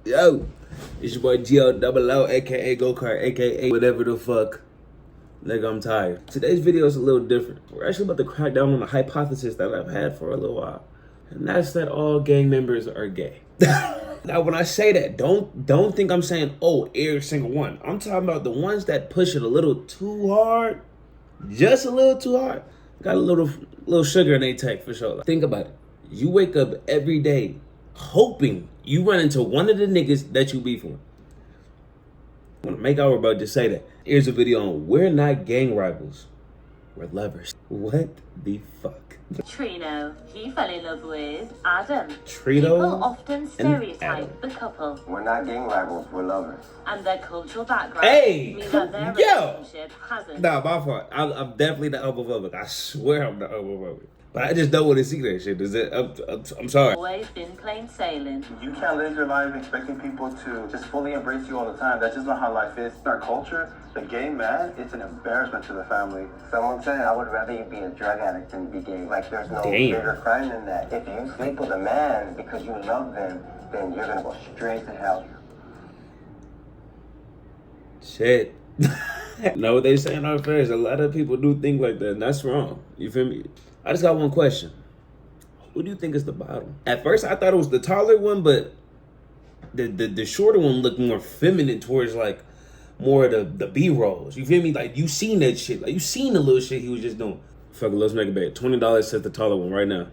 Yo, it's your boy GO aka GoKrtGoKrzy, aka whatever the fuck. Nigga, I'm tired. Today's video is a little different. We're actually about to crack down on a hypothesis that I've had for a little while. And that's that all gang members are gay. Now, when I say that, don't think I'm saying, oh, every single one. I'm talking about the ones that push it a little too hard. Just a little too hard. Got a little sugar in their tank for sure. Think about it. You wake up every day hoping you run into one of the niggas that you beef with. I want to make our about just say that. Here's a video on we're not gang rivals, we're lovers. What the fuck? Trino, he fell in love with Adam. Trino People often stereotype the couple. We're not gang rivals, we're lovers. And their cultural background means that their relationship hasn't. Nah, my fault. I'm definitely the homophobic. I swear I'm the homophobic. But I just don't want to see that shit. I'm sorry. Always been plain sailing. You can't live your life expecting people to just fully embrace you all the time. That's just not how life is. In our culture, the gay man, it's an embarrassment to the family. Someone said, I would rather you be a drug addict than be gay. Like, there's no bigger crime than that. If you sleep with a man because you love them, then you're going to go straight to hell. Shit. Know what they say in our affairs? A lot of people do think like that, and that's wrong. You feel me? I just got one question. Who do you think is the bottom? At first, I thought it was the taller one, but the shorter one looked more feminine towards like more of the B-rolls. You feel me? Like you seen that shit. Like you seen the little shit he was just doing. Fuck it, let's make a bet. $20 set the taller one right now.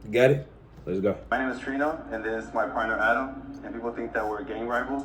You got it? Let's go. My name is Trino, and this is my partner Adam. And people think that we're gang rivals,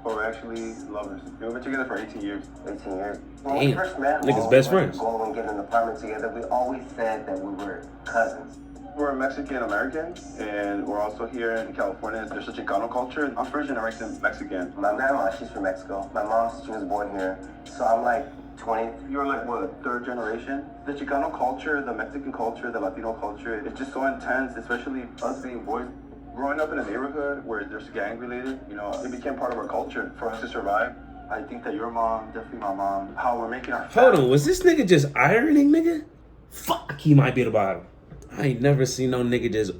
but we're actually lovers. We've been together for 18 years. 18 years. When we first met, niggas best friends. Go and get an apartment together. We always said that we were cousins. We're Mexican-American, and we're also here in California. There's a Chicano culture. I'm first generation Mexican. My grandma, she's from Mexico. My mom, she was born here. So I'm like 20. You're like, what, third generation? The Chicano culture, the Mexican culture, the Latino culture, it's just so intense, especially us being boys. Growing up in a neighborhood where there's gang related, you know, it became part of our culture for us to survive. I think that your mom, definitely my mom, how we're making our family. Hold on, was this nigga just ironing, nigga? Fuck, he might be the bottom. I ain't never seen no nigga just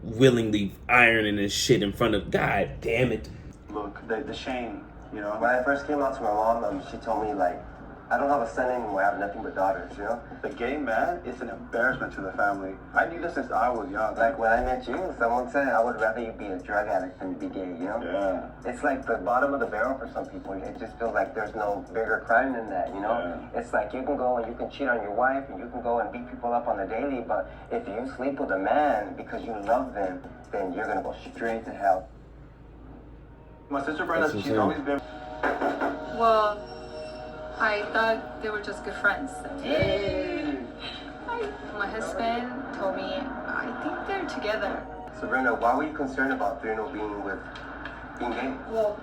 willingly ironing this shit in front of, God damn it. Look, the shame, you know. When I first came out to my mom, she told me, like, I don't have a son anymore, I have nothing but daughters, you know? The gay man is an embarrassment to the family. I knew this since I was young. Like when I met you, someone said, I would rather you be a drug addict than be gay, you know? Yeah. It's like the bottom of the barrel for some people. It just feels like there's no bigger crime than that, you know? Yeah. It's like you can go and you can cheat on your wife and you can go and beat people up on the daily, but if you sleep with a man because you love them, then you're gonna go straight to hell. My sister Brenda, she's always been... Well, I thought they were just good friends. My husband told me, I think they're together. So Brenda, why were you concerned about Trino being gay? Well,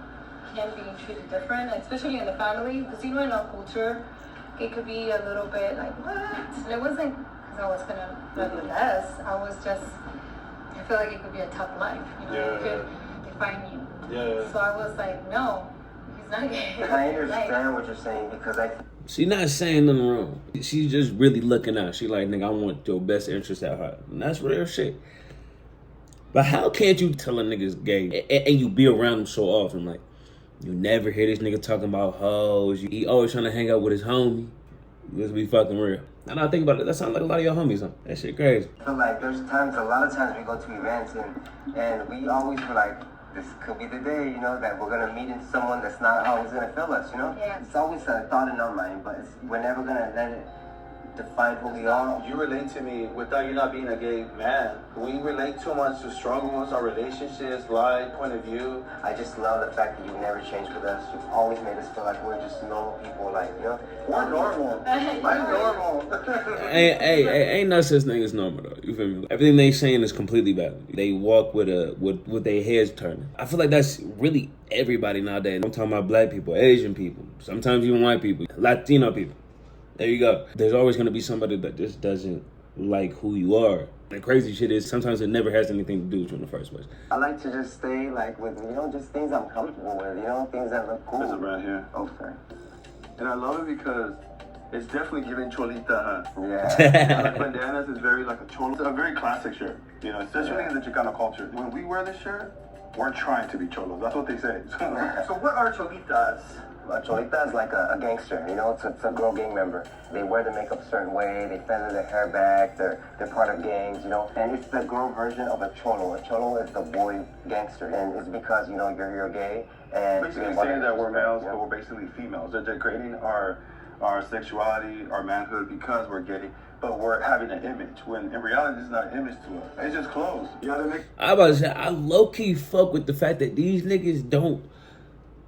him being treated different, especially in the family, because you know in our culture, it could be a little bit like, what? And it wasn't because I was gonna live with us. I feel like it could be a tough life. You know, it could define you. Yeah. So I was like, no. I understand what you're saying because She's not saying nothing wrong. She's just really looking out. She like, nigga, I want your best interest at heart. And that's real shit. But how can't you tell a nigga's gay and you be around him so often? Like, you never hear this nigga talking about hoes. He always trying to hang out with his homie. Let's be fucking real. And I think about it, that sounds like a lot of your homies, huh? That shit crazy. I feel like there's times, a lot of times we go to events and we always feel like, this could be the day, you know, that we're going to meet in someone that's not always going to fill us, you know? Yeah. It's always a thought in our mind, but we're never going to let it define who we are. You relate to me without you not being a gay man. We relate too much to struggles, our relationships, life, point of view. I just love the fact that you never changed with us. You've always made us feel like we're just normal people, like, you know? We're normal. I'm normal. Ain't no such thing as normal though. You feel me? Everything they saying is completely valid. They walk with their heads turning. I feel like that's really everybody nowadays. I'm talking about black people, Asian people, sometimes even white people, Latino people. There you go. There's always gonna be somebody that just doesn't like who you are. The crazy shit is sometimes it never has anything to do with you in the first place. I like to just stay like with, you know, just things I'm comfortable with, you know, things that look cool. This is right here. Okay. And I love it because it's definitely giving Cholita, huh? Yeah. Like bandanas is very like a Cholita, a very classic shirt, you know, especially in the Chicano culture. When we wear this shirt, We're trying to be cholos. That's what they say. So what are cholitas? A cholita is like a gangster, you know, it's a girl gang member. They wear the makeup a certain way, they feather their hair back, they're part of gangs, you know. And it's the girl version of a cholo. A cholo is the boy gangster, and it's because, you know, you're gay. And basically saying that we're males, but we're basically females. They're degrading our sexuality, our manhood because we're gay, but we're having an image, when in reality it's not an image to us. It's just clothes. You know what I mean? I about to say, I low-key fuck with the fact that these niggas don't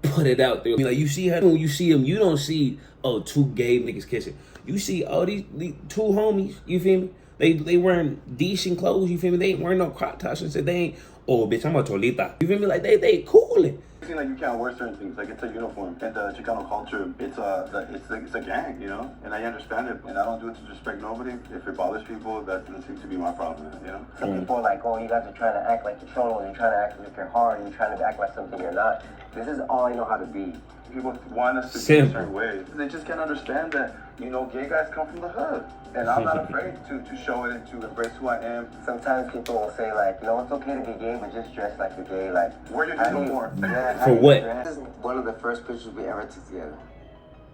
put it out there. I mean, like, you see how when you see them, you don't see, oh, two gay niggas kissing. You see, oh, these two homies, you feel me? They wearing decent clothes, you feel me? They ain't wearing no crop tops and said they ain't, oh, bitch, I'm a cholita. You feel me? Like, they coolin'. It seems like you can't wear certain things, like it's a uniform. In the Chicano culture, it's a gang, you know? And I understand it, and I don't do it to disrespect nobody. If it bothers people, that doesn't seem to be my problem, you know? Some people are like, oh, you guys are trying to act like you're cholo, you're trying to act like you're hard, you're trying to act like something you're not. This is all I know how to be. People want us to be a certain way. They just can't understand that, you know, gay guys come from the hood. And I'm not afraid to show it and to embrace who I am. Sometimes people will say, like, you know, it's okay to be gay, but just dress like you're gay. Like, wear your uniform. For what? This is one of the first pictures we ever took together.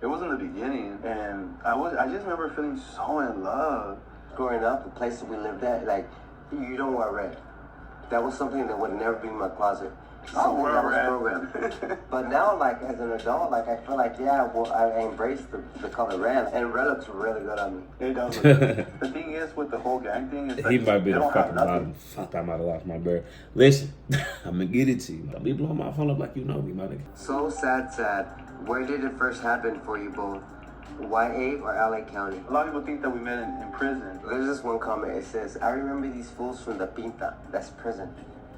It was in the beginning, and I just remember feeling so in love. Growing up, the places we lived at, like, you don't wear red. That was something that would never be in my closet. Something that was programmed. But now, like, as an adult, like, I feel like, yeah, well, I embrace the color red, and red looks really good on me. It does look good. The thing is, with the whole gang thing, is he might be the fucking bottom. Fuck, I might have lost my bird. Listen, I'm gonna get it to you. Don't be blowing my phone up like you know me, my nigga. So sad. Where did it first happen for you both? YA or LA County? A lot of people think that we met in prison. There's this one comment, it says, I remember these fools from the Pinta. That's prison.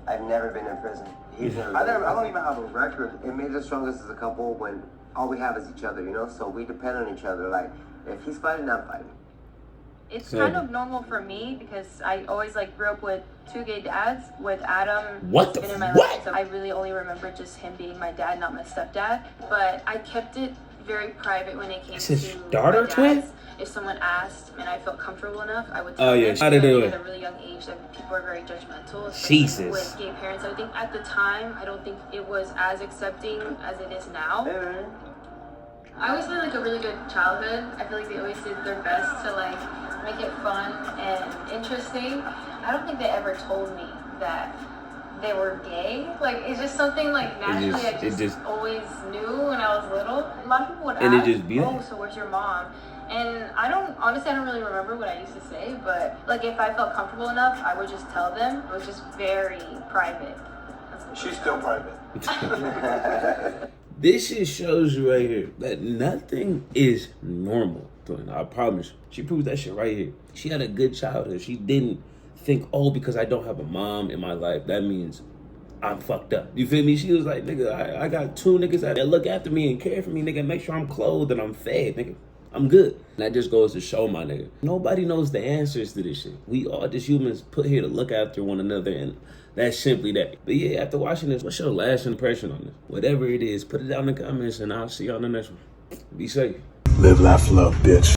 I've never been in prison. He's never I don't even have a record. It made us strongest as a couple when all we have is each other, you know? So we depend on each other. Like, if he's fighting, I'm fighting. It's kind of normal for me because I always like grew up with two gay dads. With Adam, What the been in my what? life, so I really only remember just him being my dad, not my stepdad. But I kept it very private when it came It's to his daughter my dads. twin? If someone asked and I felt comfortable enough, I would tell Oh, yeah. them. How to do it? At a really young age, that people are very judgmental. especially Jesus. With gay parents, I think at the time, I don't think it was as accepting as it is now. I always had like a really good childhood. I feel like they always did their best to like make it fun and interesting. I don't think they ever told me that they were gay. Like, it's just something like naturally I just always knew when I was little. A lot of people would And ask, it just be oh, like, so where's your mom? And I don't really remember what I used to say, but like if I felt comfortable enough, I would just tell them. It was just very private. She's still private. This shit shows you right here that nothing is normal. I promise you. She proved that shit right here. She had a good childhood. She didn't think, oh, because I don't have a mom in my life, that means I'm fucked up. You feel me? She was like, nigga, I got two niggas that look after me and care for me, nigga. Make sure I'm clothed and I'm fed, nigga. I'm good. And that just goes to show, my nigga. Nobody knows the answers to this shit. We all just humans put here to look after one another, and that's simply that. But yeah, after watching this, what's your last impression on this? Whatever it is, put it down in the comments, and I'll see you on the next one. Be safe. Live, laugh, love, bitch.